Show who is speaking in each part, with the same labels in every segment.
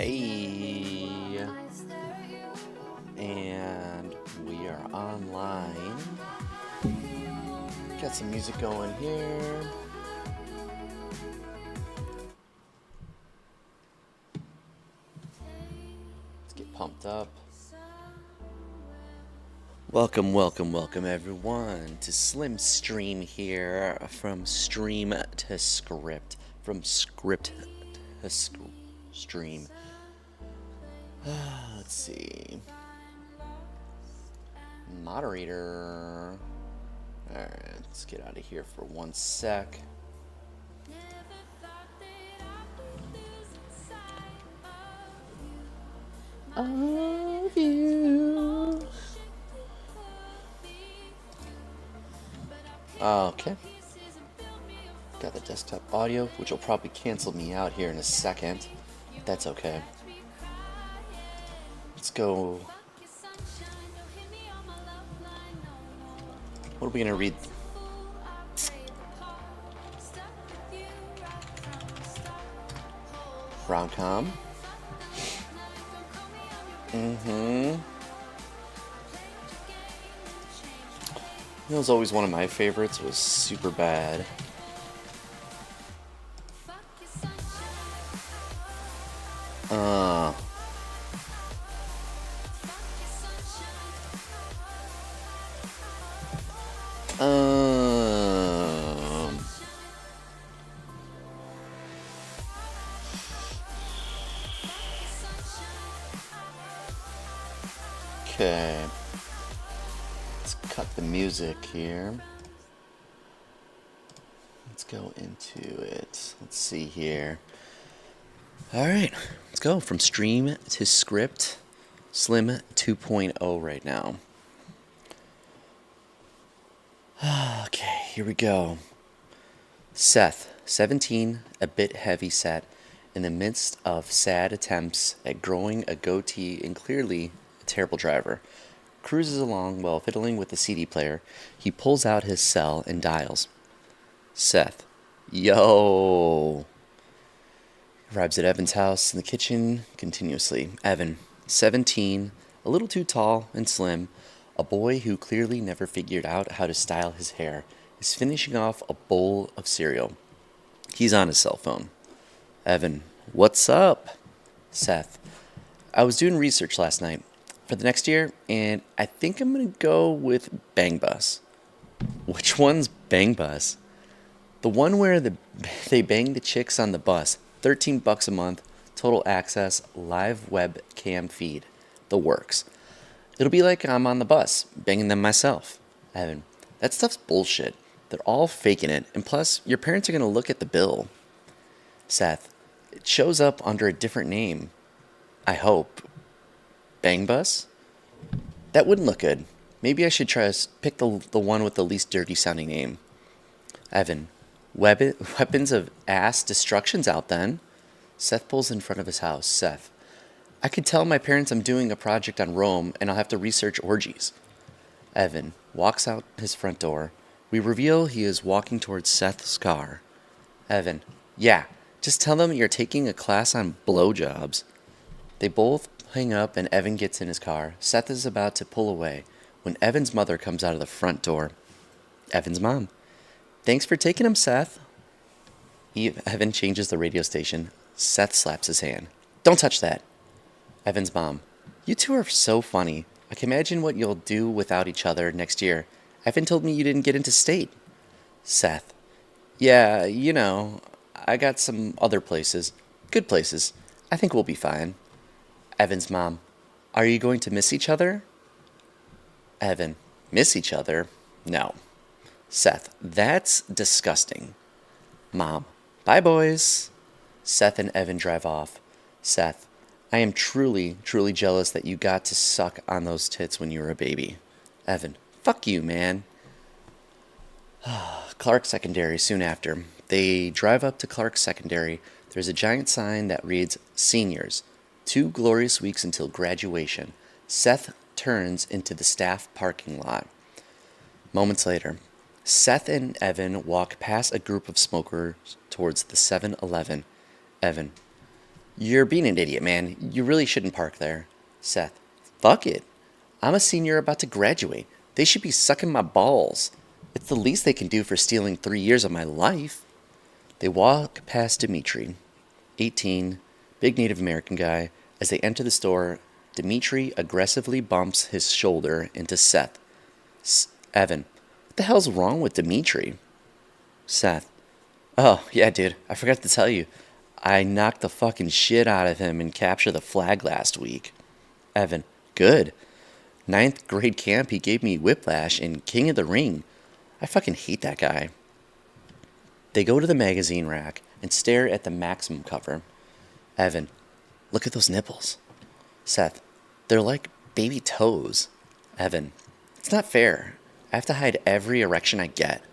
Speaker 1: Hey, and we are online. Got some music going here. Let's get pumped up. Welcome, everyone to Slim Stream here from Stream to Script. From Script to Stream. Let's see. Moderator. Alright, let's get out of here for 1 sec. Of you. Okay. Got the desktop audio, which will probably cancel me out here in a second. That's okay. Let's go. What are we gonna read? Rom-com. That was always one of my favorites. Was Super Bad. Okay. Let's cut the music here. Let's go into it. Let's see here. Alright, let's go from stream to script. Slim 2.0 right now. Okay, here we go. Seth, 17, a bit heavy set, in the midst of sad attempts at growing a goatee and clearly a terrible driver. Cruises along while fiddling with the CD player. He pulls out his cell and dials. Seth, yo. Arrives at Evan's house in the kitchen continuously. Evan, 17, a little too tall and slim, a boy who clearly never figured out how to style his hair, is finishing off a bowl of cereal. He's on his cell phone. Evan, what's up? Seth, I was doing research last night for the next year, and I think I'm going to go with Bang Bus. Which one's Bang Bus? The one where they bang the chicks on the bus. $13 a month, total access, live webcam feed. The works. It'll be like I'm on the bus, banging them myself. Evan, that stuff's bullshit. They're all faking it, and plus, your parents are going to look at the bill. Seth, it shows up under a different name. I hope. Bang Bus? That wouldn't look good. Maybe I should try to pick the one with the least dirty sounding name. Evan, weapons of ass destruction's out then. Seth pulls in front of his house. Seth, I could tell my parents I'm doing a project on Rome and I'll have to research orgies. Evan walks out his front door. We reveal he is walking towards Seth's car. Evan, yeah, just tell them you're taking a class on blowjobs. They both hang up and Evan gets in his car. Seth is about to pull away when Evan's mother comes out of the front door. Evan's mom. Thanks for taking him, Seth. Evan changes the radio station. Seth slaps his hand. Don't touch that. Evan's mom. You two are so funny. I can imagine what you'll do without each other next year. Evan told me you didn't get into state. Seth. Yeah, you know, I got some other places. Good places. I think we'll be fine. Evan's mom. Are you going to miss each other? Evan. Miss each other? No. Seth. That's disgusting. Mom. Bye, boys. Seth and Evan drive off. Seth. I am truly, truly jealous that you got to suck on those tits when you were a baby. Evan. Fuck you, man. Clark Secondary soon after. They drive up to Clark Secondary. There's a giant sign that reads, Seniors. 2 glorious weeks until graduation. Seth turns into the staff parking lot. Moments later, Seth and Evan walk past a group of smokers towards the 7-Eleven. Evan. You're being an idiot, man. You really shouldn't park there. Seth, fuck it. I'm a senior about to graduate. They should be sucking my balls. It's the least they can do for stealing 3 years of my life. They walk past Dimitri, 18, big Native American guy. As they enter the store, Dimitri aggressively bumps his shoulder into Seth. Evan, what the hell's wrong with Dimitri? Seth, oh, yeah, dude, I forgot to tell you. I knocked the fucking shit out of him and captured the flag last week. Evan, good. Ninth grade camp, he gave me Whiplash and King of the Ring. I fucking hate that guy. They go to the magazine rack and stare at the Maximum cover. Evan, look at those nipples. Seth, they're like baby toes. Evan, it's not fair. I have to hide every erection I get.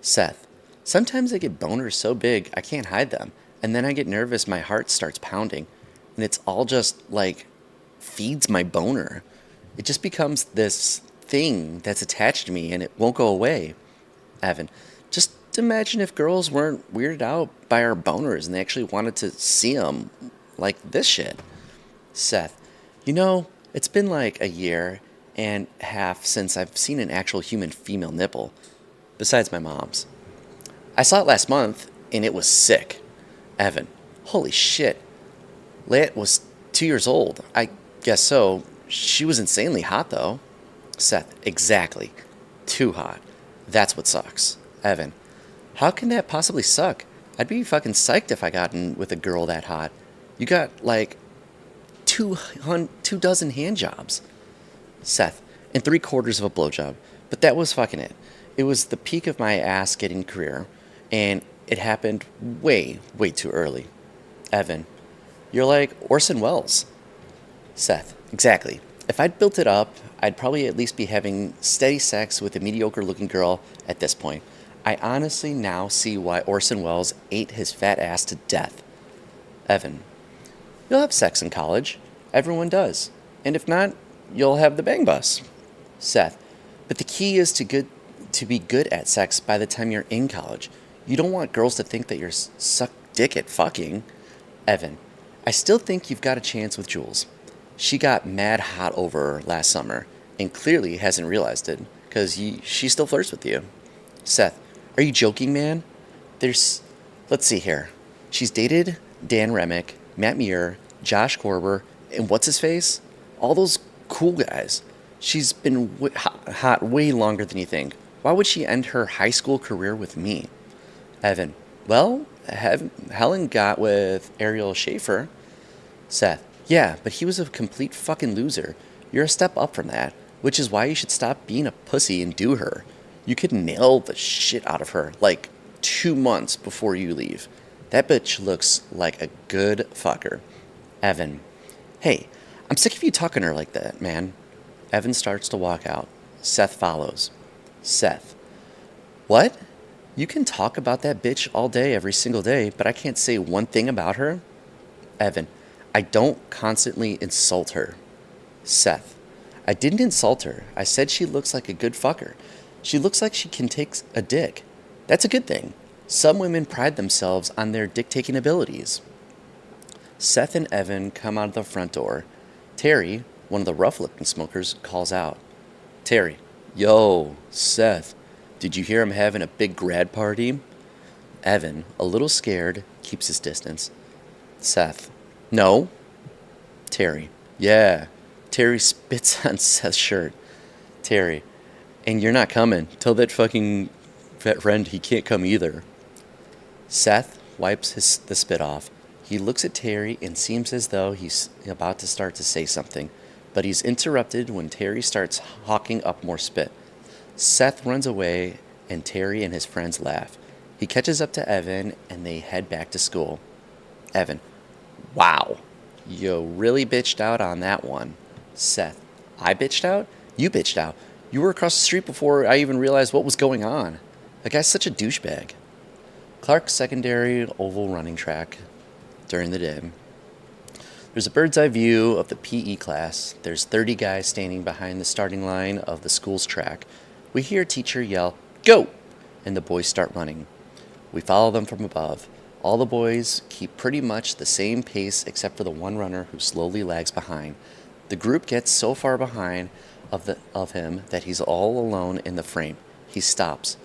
Speaker 1: Seth, sometimes I get boners so big I can't hide them, and then I get nervous my heart starts pounding, and it's all just like feeds my boner. It just becomes this thing that's attached to me and it won't go away. Evan, just imagine if girls weren't weirded out by our boners and they actually wanted to see them like this shit. Seth, it's been like a year and a half since I've seen an actual human female nipple, besides my mom's. I saw it last month and it was sick. Evan, holy shit. Layette was 2 years old. I guess so. She was insanely hot though. Seth, exactly. Too hot. That's what sucks. Evan, how can that possibly suck? I'd be fucking psyched if I got in with a girl that hot. You got like 2 dozen hand jobs. Seth, and 3/4 of a blowjob. But that was fucking it. It was the peak of my ass getting career, and it happened way, way too early. Evan, you're like Orson Welles. Seth, exactly. If I'd built it up, I'd probably at least be having steady sex with a mediocre looking girl at this point. I honestly now see why Orson Welles ate his fat ass to death. Evan, you'll have sex in college. Everyone does. And if not, you'll have the bang bus. Seth, but the key is to be good at sex by the time you're in college. You don't want girls to think that you're suck dick at fucking. Evan, I still think you've got a chance with Jules. She got mad hot over her last summer and clearly hasn't realized it because she still flirts with you. Seth, are you joking, man? Let's see here. She's dated Dan Remick, Matt Muir, Josh Corber, and what's his face? All those cool guys. She's been hot way longer than you think. Why would she end her high school career with me? Evan, well, Helen got with Ariel Schaefer. Seth, yeah, but he was a complete fucking loser. You're a step up from that, which is why you should stop being a pussy and do her. You could nail the shit out of her, like 2 months before you leave. That bitch looks like a good fucker. Evan, hey, I'm sick of you talking to her like that, man. Evan starts to walk out. Seth follows. Seth, what? You can talk about that bitch all day, every single day, but I can't say one thing about her? Evan, I don't constantly insult her. Seth, I didn't insult her. I said she looks like a good fucker. She looks like she can take a dick. That's a good thing. Some women pride themselves on their dick-taking abilities. Seth and Evan come out of the front door. Terry, one of the rough-looking smokers, calls out. Terry, yo, Seth, did you hear him having a big grad party? Evan, a little scared, keeps his distance. Seth, no. Terry, yeah. Terry spits on Seth's shirt. Terry, and you're not coming. Tell that fucking friend he can't come either. Seth wipes the spit off. He looks at Terry and seems as though he's about to start to say something, but he's interrupted when Terry starts hawking up more spit. Seth runs away, and Terry and his friends laugh. He catches up to Evan, and they head back to school. Evan, wow, you really bitched out on that one. Seth, I bitched out? You bitched out. You were across the street before I even realized what was going on. That guy's such a douchebag. Clark's secondary oval running track during the day. There's a bird's eye view of the PE class. There's 30 guys standing behind the starting line of the school's track. We hear a teacher yell, "Go!" and the boys start running. We follow them from above. All the boys keep pretty much the same pace except for the one runner who slowly lags behind. The group gets so far behind of him that he's all alone in the frame. He stops.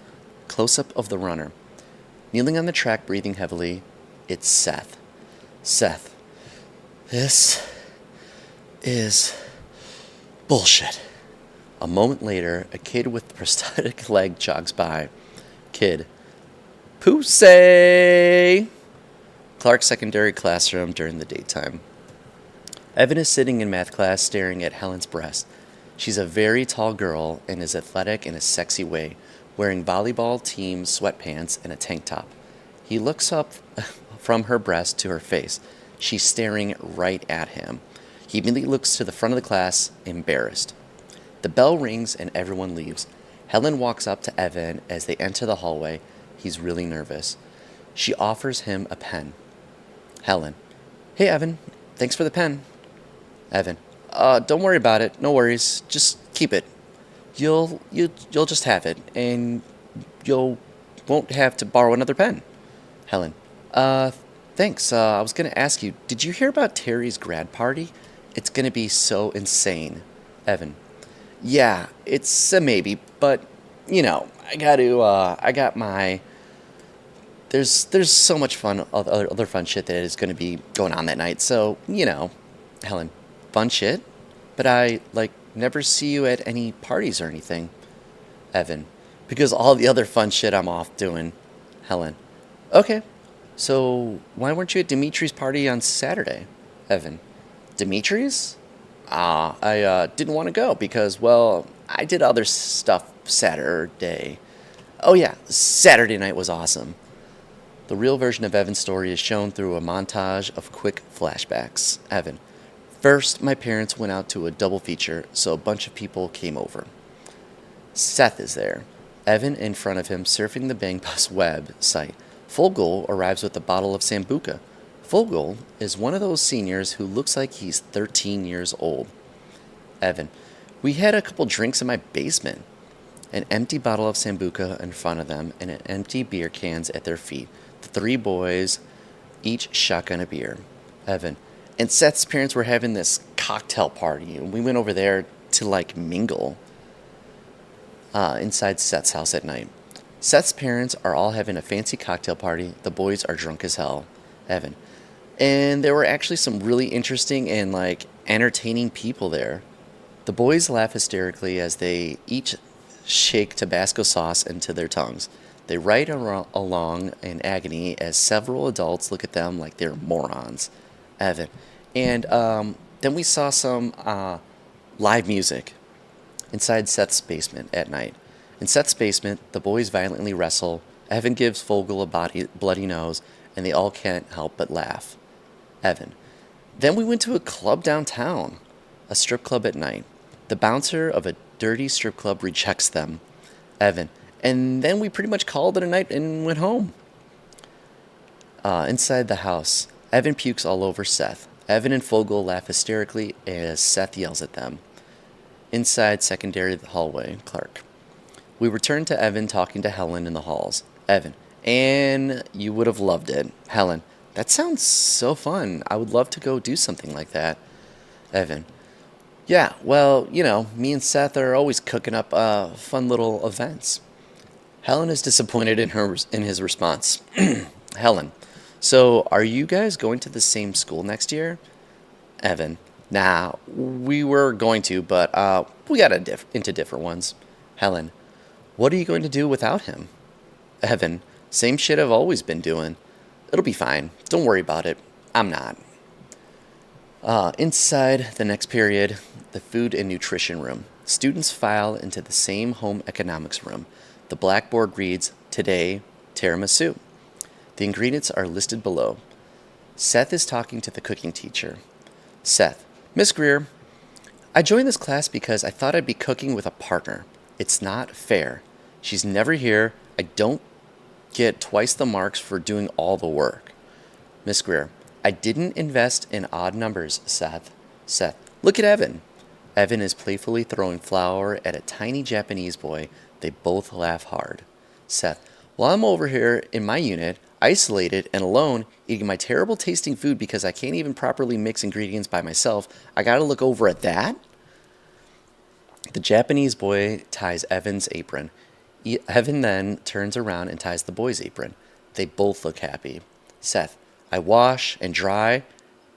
Speaker 1: Close up of the runner. Kneeling on the track, breathing heavily, it's Seth. Seth, this is bullshit. A moment later, a kid with a prosthetic leg jogs by. Kid. Pussy! Clark's secondary classroom during the daytime. Evan is sitting in math class staring at Helen's breast. She's a very tall girl and is athletic in a sexy way, wearing volleyball team sweatpants and a tank top. He looks up from her breast to her face. She's staring right at him. He immediately looks to the front of the class, embarrassed. The bell rings and everyone leaves. Helen walks up to Evan as they enter the hallway. He's really nervous. She offers him a pen. Helen. Hey, Evan. Thanks for the pen. Evan. Don't worry about it. No worries. Just keep it. You'll just have it, and won't have to borrow another pen. Helen. Thanks. I was gonna ask you, did you hear about Terry's grad party? It's gonna be so insane. Evan. Yeah, it's a maybe, but there's so much fun, other fun shit that is gonna be going on that night. So, Helen. Fun shit? But I, never see you at any parties or anything. Evan. Because all the other fun shit I'm off doing. Helen. Okay. So, why weren't you at Dimitri's party on Saturday? Evan. Dimitri's? I didn't want to go because, well, I did other stuff Saturday. Oh yeah, Saturday night was awesome. The real version of Evan's story is shown through a montage of quick flashbacks. Evan. First, my parents went out to a double feature, so a bunch of people came over. Seth is there. Evan in front of him surfing the Bang Bus website. Fogel arrives with a bottle of Sambuca. Fogel is one of those seniors who looks like he's 13 years old. Evan. We had a couple drinks in my basement. An empty bottle of Sambuca in front of them and an empty beer cans at their feet. The three boys each shotgun a beer. Evan. And Seth's parents were having this cocktail party, and we went over there to mingle inside Seth's house at night. Seth's parents are all having a fancy cocktail party. The boys are drunk as hell. Evan. And there were actually some really interesting and entertaining people there. The boys laugh hysterically as they each shake Tabasco sauce into their tongues. They write along in agony as several adults look at them like they're morons. Evan. And then we saw some live music inside Seth's basement at night. In Seth's basement, the boys violently wrestle. Evan gives Fogel a bloody nose, and they all can't help but laugh. Evan. Then we went to a club downtown, a strip club at night. The bouncer of a dirty strip club rejects them. Evan. And then we pretty much called it a night and went home. Inside the house, Evan pukes all over Seth. Evan and Fogel laugh hysterically as Seth yells at them. Inside secondary hallway, Clark. We return to Evan talking to Helen in the halls. Evan. And you would have loved it. Helen. That sounds so fun. I would love to go do something like that. Evan. Yeah, well, me and Seth are always cooking up fun little events. Helen is disappointed in his response. Helen. So, are you guys going to the same school next year? Evan. Nah, we were going to, but we got into different ones. Helen. What are you going to do without him? Evan. Same shit I've always been doing. It'll be fine. Don't worry about it. I'm not. Inside the next period, the food and nutrition room. Students file into the same home economics room. The blackboard reads, Today, tiramisu. The ingredients are listed below. Seth is talking to the cooking teacher. Seth. Miss Greer, I joined this class because I thought I'd be cooking with a partner. It's not fair. She's never here. I don't get twice the marks for doing all the work. Miss Greer. I didn't invest in odd numbers, Seth. Seth. Look at Evan. Evan is playfully throwing flour at a tiny Japanese boy. They both laugh hard. Seth. While I'm over here in my unit, isolated and alone, eating my terrible tasting food because I can't even properly mix ingredients by myself. I gotta look over at that? The Japanese boy ties Evan's apron. Evan then turns around and ties the boy's apron. They both look happy. Seth, I wash and dry,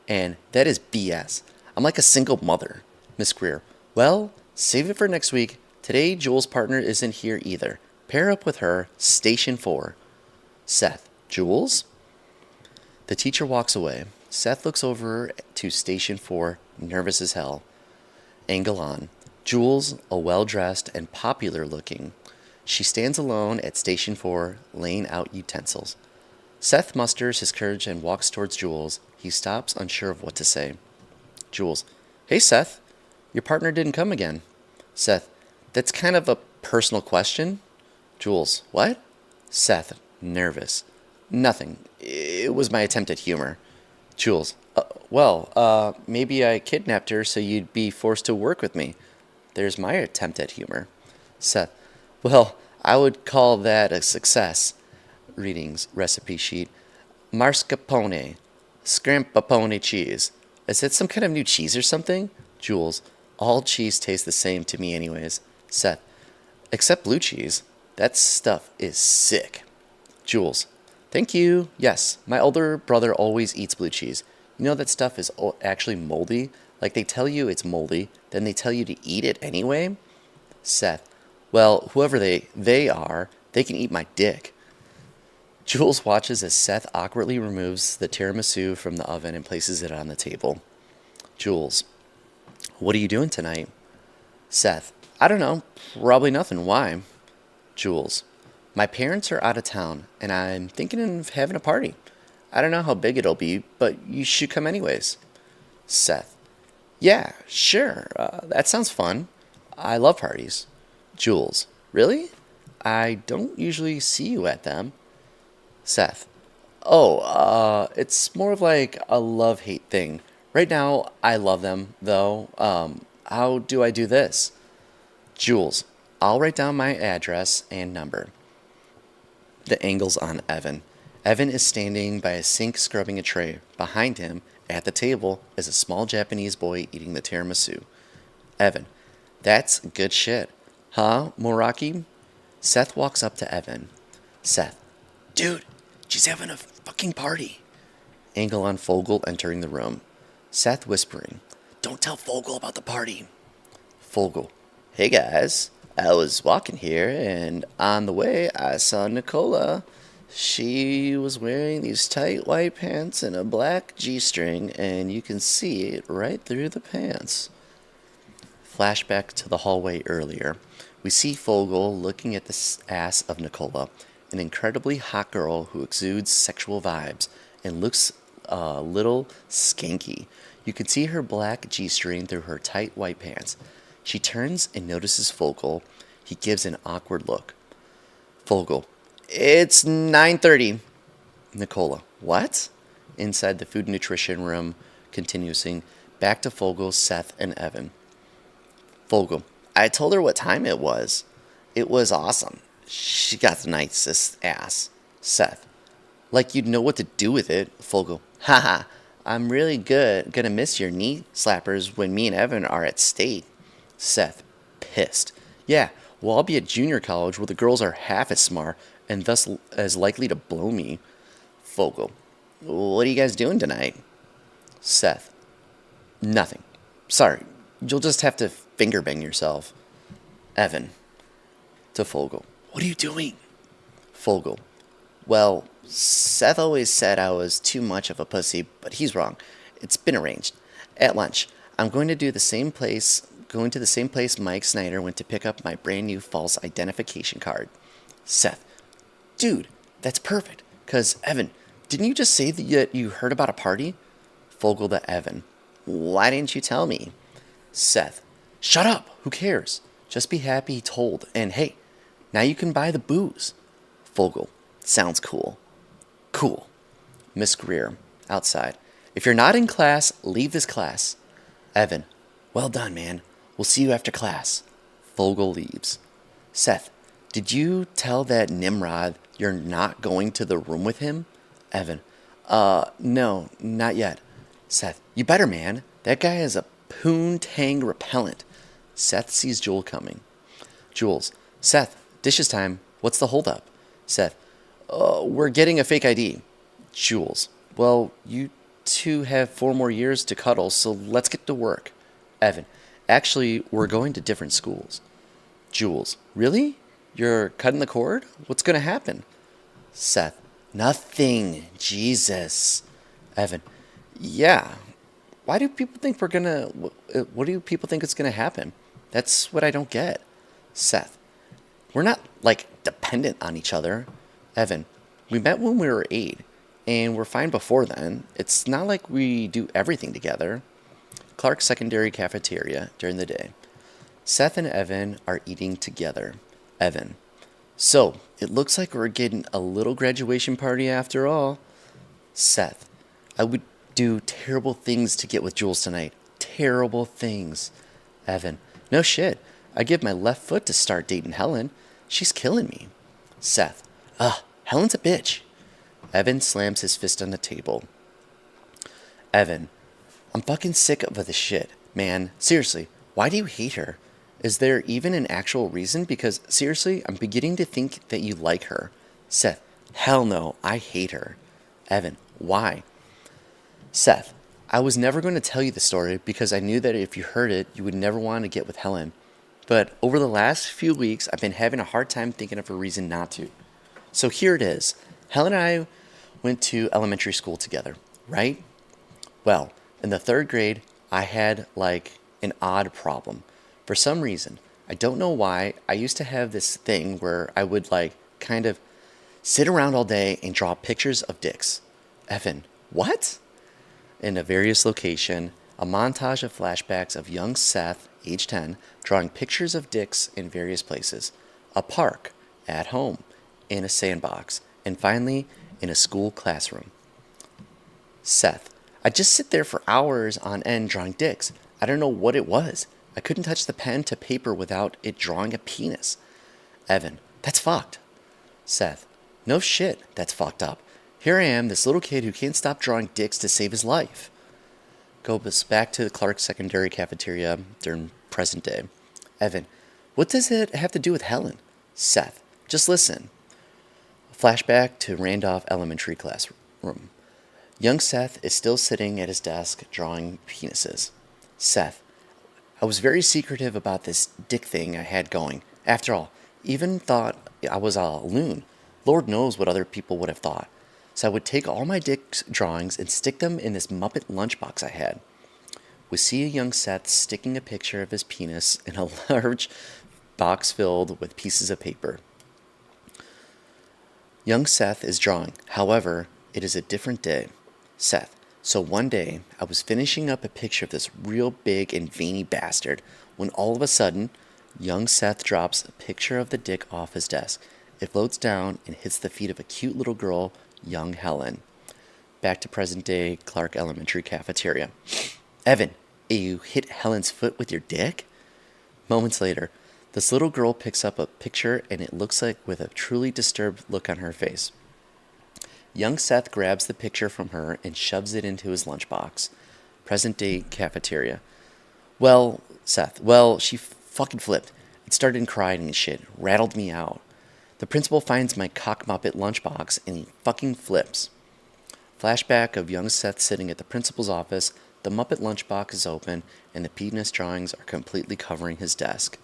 Speaker 1: and that is BS. I'm like a single mother. Miss Greer, well, save it for next week. Today, Jules' partner isn't here either. Pair up with her, Station 4. Seth, Jules? The teacher walks away. Seth looks over to Station 4, nervous as hell. Angle on. Jules, a well-dressed and popular looking. She stands alone at Station 4, laying out utensils. Seth musters his courage and walks towards Jules. He stops, unsure of what to say. Jules, hey Seth, your partner didn't come again. Seth, that's kind of a personal question. Jules, what? Seth, nervous. Nothing. It was my attempt at humor. Jules, maybe I kidnapped her so you'd be forced to work with me. There's my attempt at humor. Seth, well, I would call that a success. Readings, recipe sheet. Mascarpone, scrampapone cheese. Is that some kind of new cheese or something? Jules, all cheese tastes the same to me anyways. Seth, except blue cheese. That stuff is sick. Jules, thank you. Yes, my older brother always eats blue cheese. You know that stuff is actually moldy? Like they tell you it's moldy, then they tell you to eat it anyway? Seth, well, whoever they are, they can eat my dick. Jules watches as Seth awkwardly removes the tiramisu from the oven and places it on the table. Jules, what are you doing tonight? Seth, I don't know. Probably nothing. Why? Jules, my parents are out of town, and I'm thinking of having a party. I don't know how big it'll be, but you should come anyways. Seth, yeah, sure. That sounds fun. I love parties. Jules, really? I don't usually see you at them. Seth, it's more of like a love-hate thing. Right now, I love them, though. How do I do this? Jules, I'll write down my address and number. The angle's on Evan. Evan is standing by a sink scrubbing a tray. Behind him, at the table, is a small Japanese boy eating the tiramisu. Evan, that's good shit. Huh, Moraki? Seth walks up to Evan. Seth, dude, she's having a fucking party. Angle on Fogel entering the room. Seth whispering, don't tell Fogel about the party. Fogel, hey guys, I was walking here and on the way I saw Nicola. She was wearing these tight white pants and a black G-string, and you can see it right through the pants. Flashback to the hallway earlier. We see Fogel looking at the ass of Nicola, an incredibly hot girl who exudes sexual vibes and looks a little skanky. You can see her black G-string through her tight white pants. She turns and notices Fogel. He gives an awkward look. Fogel, it's 9:30. Nicola, what? Inside the food nutrition room, continuing, back to Fogel, Seth, and Evan. Fogel, I told her what time it was. It was awesome. She got the nicest ass. Seth, like you'd know what to do with it. Fogel, haha, I'm really gonna miss your knee slappers when me and Evan are at state. Seth, pissed. Yeah, well, I'll be at junior college where the girls are half as smart and thus as likely to blow me. Fogel, what are you guys doing tonight? Seth, nothing. Sorry, you'll just have to finger bang yourself. Evan, to Fogel, what are you doing? Fogel, well, Seth always said I was too much of a pussy, but he's wrong. It's been arranged. At lunch, I'm going to the same place Mike Snyder went to pick up my brand new false identification card. Seth, dude, that's perfect. 'Cause, Evan, didn't you just say that you heard about a party? Fogel to Evan, why didn't you tell me? Seth, shut up, who cares? Just be happy he told, and hey, now you can buy the booze. Fogel, sounds cool. Cool. Miss Greer, outside. If you're not in class, leave this class. Evan, well done, man. We'll see you after class. Fogel leaves. Seth, did you tell that Nimrod you're not going to the room with him? Evan, no, not yet. Seth, you better, man. That guy is a poontang repellent. Seth sees Joel coming. Jules, Seth, dishes time. What's the holdup? Seth, we're getting a fake ID. Jules, well, you two have 4 more years to cuddle, so let's get to work. Evan, actually, we're going to different schools. Jules, really? You're cutting the cord? What's going to happen? Seth, nothing. Jesus. Evan, yeah. Why do people think we're gonna. What do people think is gonna happen? That's what I don't get. Seth, we're not, like, dependent on each other. Evan, we met when we were 8, and we're fine before then. It's not like we do everything together. Clark's secondary cafeteria during the day. Seth and Evan are eating together. Evan, so it looks like we're getting a little graduation party after all. Seth, I would do terrible things to get with Jules tonight. Terrible things. Evan, no shit. I give my left foot to start dating Helen. She's killing me. Seth, Helen's a bitch. Evan slams his fist on the table. Evan, I'm fucking sick of this shit, man. Seriously, why do you hate her? Is there even an actual reason? Because, seriously, I'm beginning to think that you like her. Seth, hell no, I hate her. Evan, why? Seth, I was never going to tell you the story because I knew that if you heard it, you would never want to get with Helen. But over the last few weeks, I've been having a hard time thinking of a reason not to. So here it is. Helen and I went to elementary school together, right? Well, in the 3rd grade, I had, like, an odd problem. For some reason, I don't know why, I used to have this thing where I would, like, kind of sit around all day and draw pictures of dicks. Evan, what? In a various location, a montage of flashbacks of young Seth, age 10, drawing pictures of dicks in various places. A park, at home, in a sandbox, and finally, in a school classroom. Seth, I'd just sit there for hours on end drawing dicks. I don't know what it was. I couldn't touch the pen to paper without it drawing a penis. Evan, that's fucked. Seth, no shit, that's fucked up. Here I am, this little kid who can't stop drawing dicks to save his life. Goes back to the Clark secondary cafeteria during present day. Evan, what does it have to do with Helen? Seth, just listen. Flashback to Randolph Elementary classroom. Young Seth is still sitting at his desk drawing penises. Seth, I was very secretive about this dick thing I had going. After all, even thought I was a loon. Lord knows what other people would have thought. So I would take all my dick drawings and stick them in this Muppet lunchbox I had. We see a young Seth sticking a picture of his penis in a large box filled with pieces of paper. Young Seth is drawing. However, it is a different day. Seth, so one day I was finishing up a picture of this real big and veiny bastard when all of a sudden, young Seth drops a picture of the dick off his desk. It floats down and hits the feet of a cute little girl, young Helen. Back to present day Clark Elementary cafeteria. Evan, you hit Helen's foot with your dick? Moments later, this little girl picks up a picture and it looks like with a truly disturbed look on her face. Young Seth grabs the picture from her and shoves it into his lunchbox. Present day cafeteria. Well, Seth, she fucking flipped. It started crying and shit, rattled me out. The principal finds my cock muppet lunchbox and he fucking flips. Flashback of young Seth sitting at the principal's office. The Muppet lunchbox is open and the penis drawings are completely covering his desk.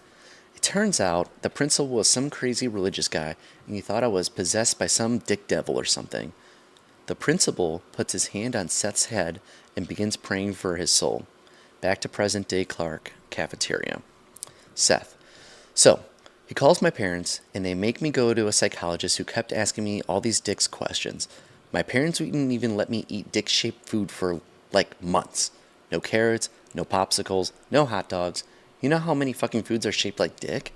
Speaker 1: It turns out the principal was some crazy religious guy and he thought I was possessed by some dick devil or something. The principal puts his hand on Seth's head and begins praying for his soul. Back to present day Clark cafeteria. Seth. So, he calls my parents and they make me go to a psychologist who kept asking me all these dicks questions. My parents wouldn't even let me eat dick-shaped food for like months. No carrots, no popsicles, no hot dogs. You know how many fucking foods are shaped like dick?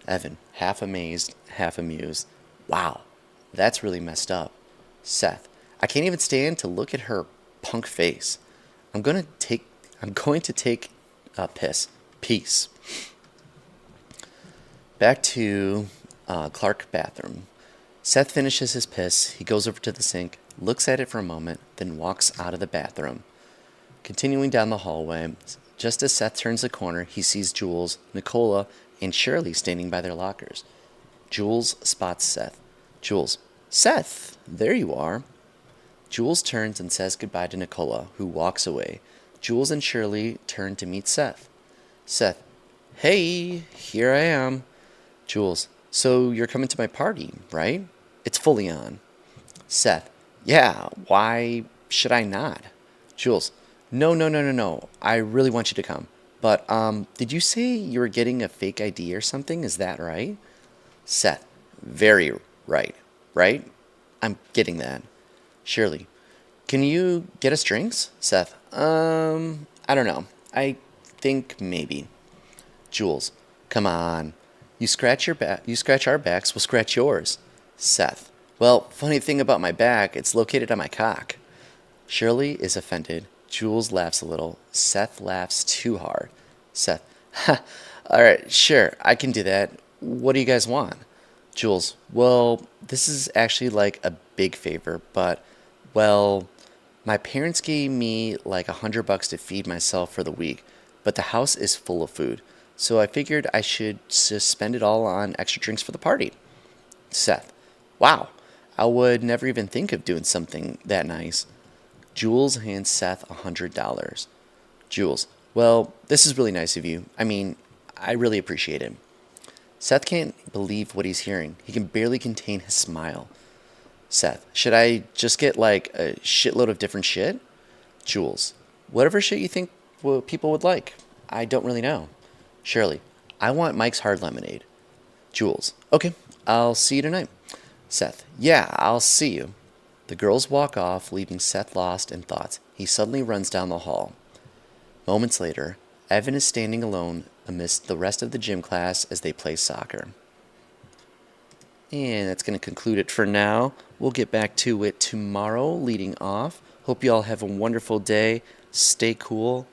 Speaker 1: Evan, half amazed, half amused. Wow, that's really messed up. Seth, I can't even stand to look at her punk face. I'm going to take a piss. Peace. Back to Clark bathroom. Seth finishes his piss. He goes over to the sink, looks at it for a moment, then walks out of the bathroom. Continuing down the hallway, just as Seth turns the corner, he sees Jules, Nicola, and Shirley standing by their lockers. Jules spots Seth. Jules, Seth, there you are. Jules turns and says goodbye to Nicola, who walks away. Jules and Shirley turn to meet Seth. Seth, hey, here I am. Jules, so you're coming to my party, right? It's fully on. Seth, yeah, why should I not? Jules, no, no, no, no, no. I really want you to come. But, did you say you were getting a fake ID or something? Is that right? Seth, very right. Right? I'm getting that. Shirley, can you get us drinks? Seth, I don't know. I think maybe. Jules, come on. You scratch our backs, we'll scratch yours. Seth, well, funny thing about my back, it's located on my cock. Shirley is offended. Jules laughs a little. Seth laughs too hard. Seth, ha, all right, sure, I can do that. What do you guys want? Jules, well, this is actually like a big favor, but, well, my parents gave me like $100 to feed myself for the week, but the house is full of food, so I figured I should just spend it all on extra drinks for the party. Seth, wow, I would never even think of doing something that nice. Jules hands Seth $100. Jules, well, this is really nice of you. I mean, I really appreciate it. Seth can't believe what he's hearing. He can barely contain his smile. Seth, should I just get like a shitload of different shit? Jules, whatever shit you think people would like. I don't really know. Shirley, I want Mike's Hard Lemonade. Jules, okay, I'll see you tonight. Seth, yeah, I'll see you. The girls walk off, leaving Seth lost in thoughts. He suddenly runs down the hall. Moments later, Evan is standing alone amidst the rest of the gym class as they play soccer. And that's going to conclude it for now. We'll get back to it tomorrow, leading off. Hope you all have a wonderful day. Stay cool.